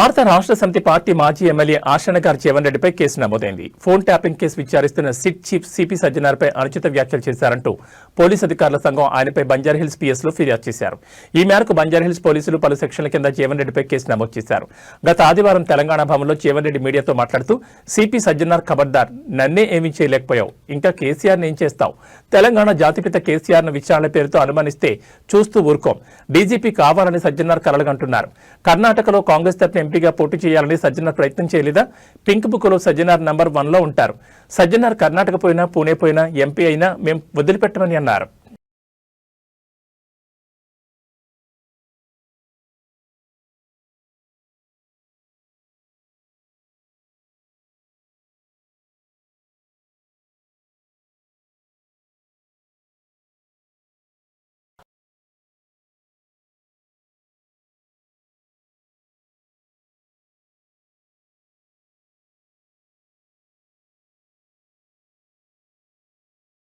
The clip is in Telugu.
భారత రాష్ట్ర సమితి పార్టీ మాజీ ఎమ్మెల్యే ఆశనగారి జీవన్ రెడ్డిపై కేసు నమోదైంది. ఫోన్ ట్యాపింగ్ కేసు విచారిస్తున్న సిట్ చీఫ్ సిపి సజ్జనార్పై అనుచిత వ్యాఖ్యలు చేశారంటూ పోలీసు అధికారుల సంఘం ఆయనపై బంజారాహిల్స్ పిఎస్లో ఫిర్యాదు చేశారు. ఈ మేరకు బంజారాహిల్స్ పోలీసులు పలు సెక్షన్ల కింద జీవన్ రెడ్డిపై కేసు నమోదు చేశారు. గత ఆదివారం తెలంగాణ భవన్లో జీవన్ రెడ్డి మీడియాతో మాట్లాడుతూ సిపి సజ్జనార్ ఖబర్దార్, నన్నే ఏమీ చేయలేకపోయావు, ఇంకా కేసీఆర్ని ఏం చేస్తావు? తెలంగాణ జాతిపిత కేసీఆర్ను విచారణ పేరుతో అనుమానిస్తే చూస్తూ ఊరుకోం. డీజీపీ కావాలని సజ్జనార్ కలలుగంటున్నారు. కర్ణాటకలో కాంగ్రెస్ తరఫున ఎంపీగా పోటీ చేయాలని సజ్జనార్ ప్రయత్నం చేయలేదా? పింక్ బుక్ లో సజ్జనార్ నంబర్ 1లో ఉంటారు. సజ్జనార్ కర్ణాటక పోయినా, పూణే పోయినా, ఎంపీ అయినా మేం వదిలిపెట్టమని అన్నారు.